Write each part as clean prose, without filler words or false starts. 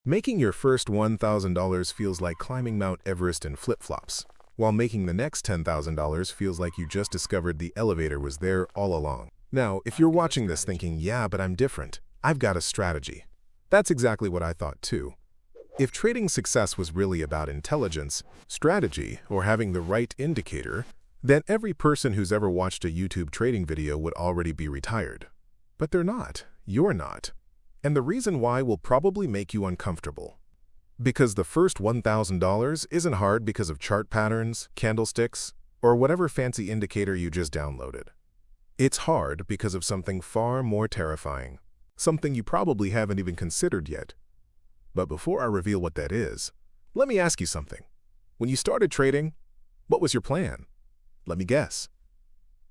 Making your first $1,000 feels like climbing Mount Everest in flip-flops, while making the next $10,000 feels like you just discovered the elevator was there all along. Now, if you're watching this thinking, yeah, but I'm different, I've got a strategy. That's exactly what I thought too. If trading success was really about intelligence, strategy, or having the right indicator, then every person who's ever watched a YouTube trading video would already be retired. But they're not. You're not. And the reason why will probably make you uncomfortable. Because the first $1,000 isn't hard because of chart patterns, candlesticks, or whatever fancy indicator you just downloaded. It's hard because of something far more terrifying, something you probably haven't even considered yet. But before I reveal what that is, let me ask you something. When you started trading, what was your plan? Let me guess.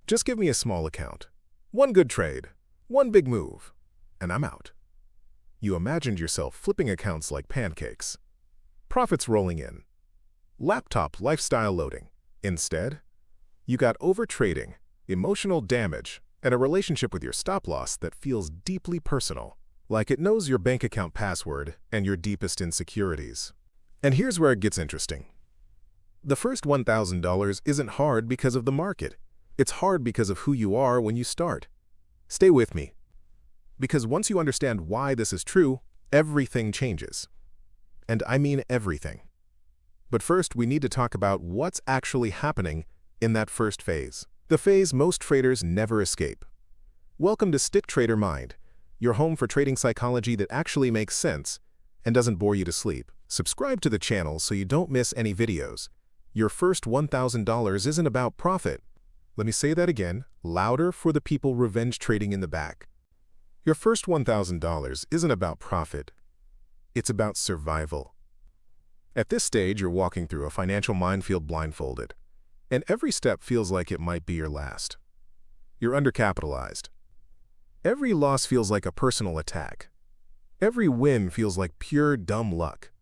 Just give me a small account. One good trade, one big move, and I'm out. You imagined yourself flipping accounts like pancakes. Profits rolling in. Laptop lifestyle loading. Instead, you got overtrading, emotional damage, and a relationship with your stop-loss that feels deeply personal, like it knows your bank account password and your deepest insecurities. And here's where it gets interesting. The first $1,000 isn't hard because of the market. It's hard because of who you are when you start. Stay with me. Because once you understand why this is true, everything changes. And I mean everything. But first, we need to talk about what's actually happening in that first phase. The phase most traders never escape. Welcome to Stick Trader Mind, your home for trading psychology that actually makes sense and doesn't bore you to sleep. Subscribe to the channel so you don't miss any videos. Your first $1,000 isn't about profit. Let me say that again, louder for the people revenge trading in the back. Your first $1,000 isn't about profit. It's about survival. At this stage, you're walking through a financial minefield blindfolded, and every step feels like it might be your last. You're undercapitalized. Every loss feels like a personal attack. Every win feels like pure dumb luck.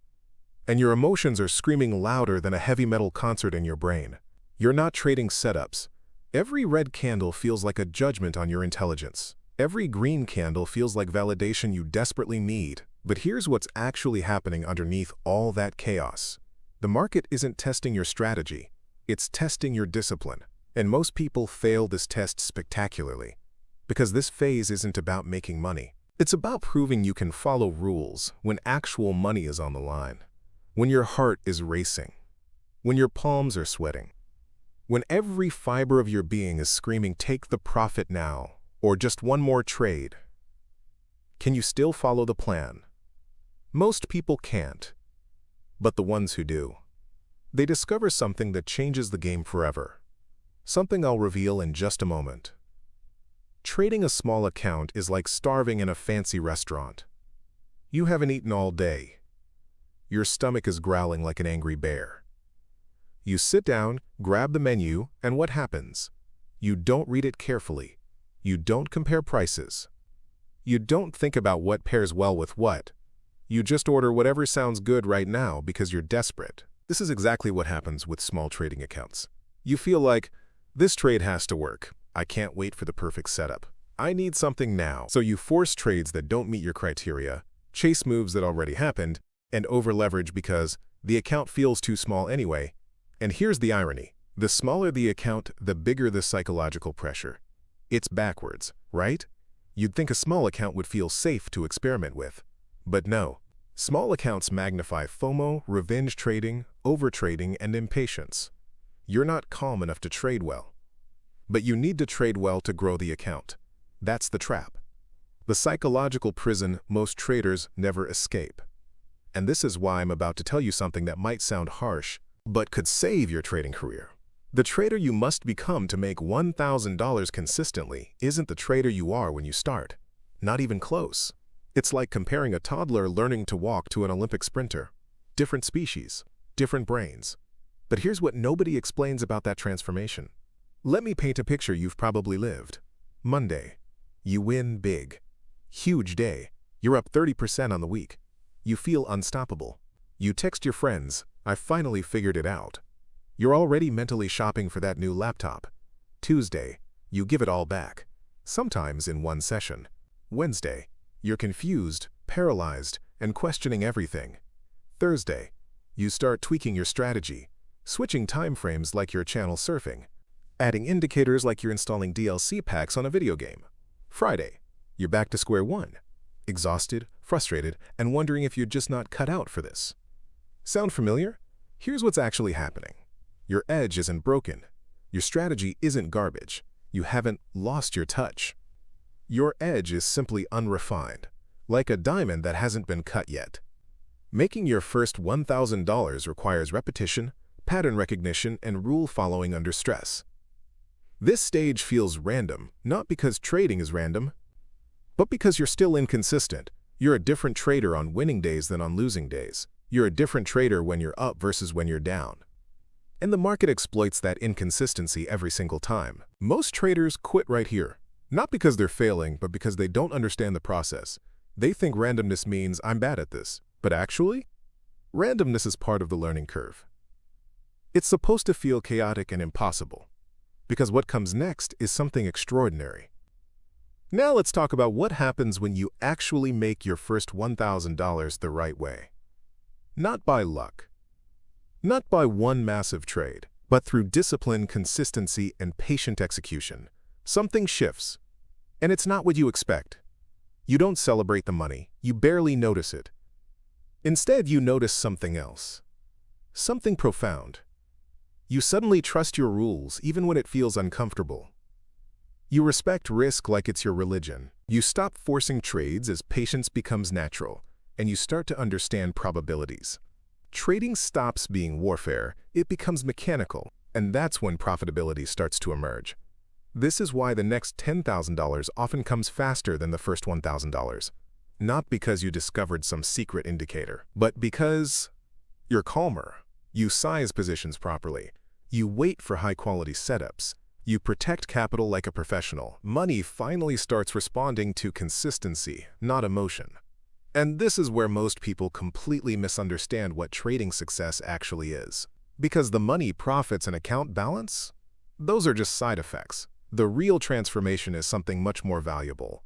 And your emotions are screaming louder than a heavy metal concert in your brain. You're not trading setups. Every red candle feels like a judgment on your intelligence. Every green candle feels like validation you desperately need. But here's what's actually happening underneath all that chaos. The market isn't testing your strategy. It's testing your discipline. And most people fail this test spectacularly. Because this phase isn't about making money. It's about proving you can follow rules when actual money is on the line. When your heart is racing. When your palms are sweating. When every fiber of your being is screaming, take the profit now, or just one more trade. Can you still follow the plan? Most people can't. But the ones who do, they discover something that changes the game forever. Something I'll reveal in just a moment. Trading a small account is like starving in a fancy restaurant. You haven't eaten all day. Your stomach is growling like an angry bear. You sit down, grab the menu, and what happens? You don't read it carefully. You don't compare prices. You don't think about what pairs well with what. You just order whatever sounds good right now because you're desperate. This is exactly what happens with small trading accounts. You feel like, this trade has to work. I can't wait for the perfect setup. I need something now. So you force trades that don't meet your criteria, chase moves that already happened, and over-leverage because the account feels too small anyway. And here's the irony. The smaller the account, the bigger the psychological pressure. It's backwards, right? You'd think a small account would feel safe to experiment with. But no. Small accounts magnify FOMO, revenge trading, overtrading, and impatience. You're not calm enough to trade well. But you need to trade well to grow the account. That's the trap. The psychological prison most traders never escape. And this is why I'm about to tell you something that might sound harsh, but could save your trading career. The trader you must become to make $1,000 consistently isn't the trader you are when you start. Not even close. It's like comparing a toddler learning to walk to an Olympic sprinter. Different species, different brains. But here's what nobody explains about that transformation. Let me paint a picture you've probably lived. Monday. You win big. Huge day. You're up 30% on the week. You feel unstoppable. You text your friends, I finally figured it out. You're already mentally shopping for that new laptop. Tuesday, you give it all back. Sometimes in one session. Wednesday, you're confused, paralyzed, and questioning everything. Thursday, you start tweaking your strategy, switching time frames like you're channel surfing, adding indicators like you're installing DLC packs on a video game. Friday, you're back to square one, exhausted, frustrated, and wondering if you're just not cut out for this. Sound familiar? Here's what's actually happening. Your edge isn't broken. Your strategy isn't garbage. You haven't lost your touch. Your edge is simply unrefined, like a diamond that hasn't been cut yet. Making your first $1,000 requires repetition, pattern recognition, and rule following under stress. This stage feels random, not because trading is random, but because you're still inconsistent. You're a different trader on winning days than on losing days. You're a different trader when you're up versus when you're down. And the market exploits that inconsistency every single time. Most traders quit right here, not because they're failing, but because they don't understand the process. They think randomness means I'm bad at this, but actually, randomness is part of the learning curve. It's supposed to feel chaotic and impossible, because what comes next is something extraordinary. Now let's talk about what happens when you actually make your first $1,000 the right way. Not by luck. Not by one massive trade, but through discipline, consistency, and patient execution. Something shifts, and it's not what you expect. You don't celebrate the money, you barely notice it. Instead, you notice something else. Something profound. You suddenly trust your rules even when it feels uncomfortable. You respect risk like it's your religion. You stop forcing trades as patience becomes natural, and you start to understand probabilities. Trading stops being warfare, it becomes mechanical, and that's when profitability starts to emerge. This is why the next $10,000 often comes faster than the first $1,000. Not because you discovered some secret indicator, but because you're calmer. You size positions properly. You wait for high-quality setups. You protect capital like a professional. Money finally starts responding to consistency, not emotion. And this is where most people completely misunderstand what trading success actually is. Because the money, profits, and account balance, those are just side effects. The real transformation is something much more valuable.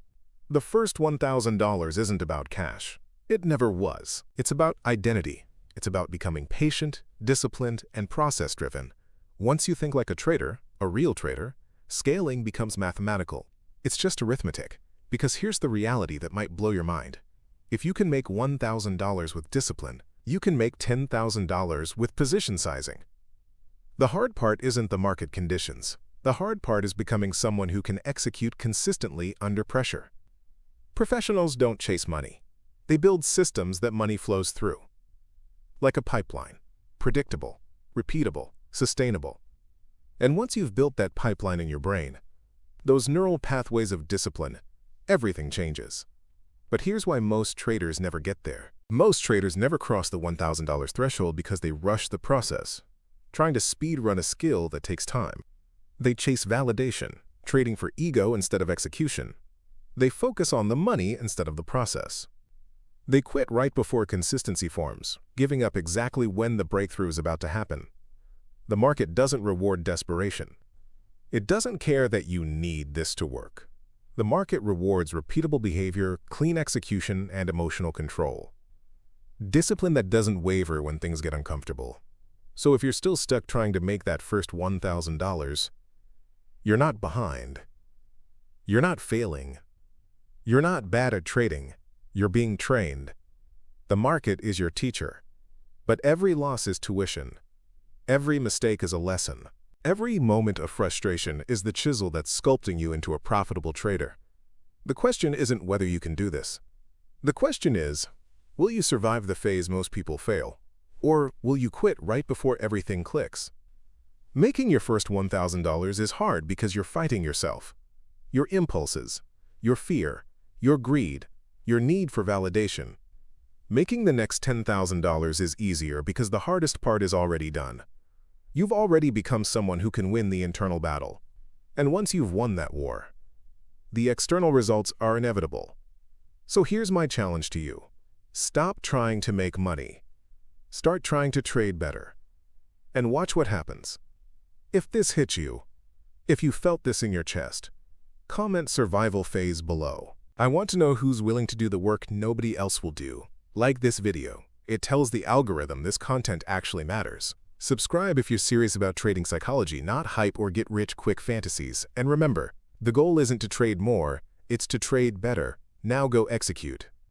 The first $1,000 isn't about cash. It never was. It's about identity. It's about becoming patient, disciplined, and process-driven. Once you think like a trader, a real trader, scaling becomes mathematical. It's just arithmetic. Because here's the reality that might blow your mind. If you can make $1,000 with discipline, you can make $10,000 with position sizing. The hard part isn't the market conditions. The hard part is becoming someone who can execute consistently under pressure. Professionals don't chase money. They build systems that money flows through. Like a pipeline. Predictable, repeatable, sustainable. And once you've built that pipeline in your brain, those neural pathways of discipline, everything changes. But here's why most traders never get there. Most traders never cross the $1,000 threshold because they rush the process, trying to speed run a skill that takes time. They chase validation, trading for ego instead of execution. They focus on the money instead of the process. They quit right before consistency forms, giving up exactly when the breakthrough is about to happen. The market doesn't reward desperation. It doesn't care that you need this to work. The market rewards repeatable behavior, clean execution, and emotional control. Discipline that doesn't waver when things get uncomfortable. So if you're still stuck trying to make that first $1,000, you're not behind. You're not failing. You're not bad at trading. You're being trained. The market is your teacher. But every loss is tuition. Every mistake is a lesson. Every moment of frustration is the chisel that's sculpting you into a profitable trader. The question isn't whether you can do this. The question is, will you survive the phase most people fail? Or will you quit right before everything clicks? Making your first $1,000 is hard because you're fighting yourself. Your impulses, your fear, your greed, your need for validation. Making the next $10,000 is easier because the hardest part is already done. You've already become someone who can win the internal battle. And once you've won that war, the external results are inevitable. So here's my challenge to you. Stop trying to make money. Start trying to trade better. And watch what happens. If this hits you, if you felt this in your chest, comment survival phase below. I want to know who's willing to do the work nobody else will do. Like this video. It tells the algorithm this content actually matters. Subscribe if you're serious about trading psychology, not hype or get-rich-quick fantasies. And remember, the goal isn't to trade more, it's to trade better. Now go execute.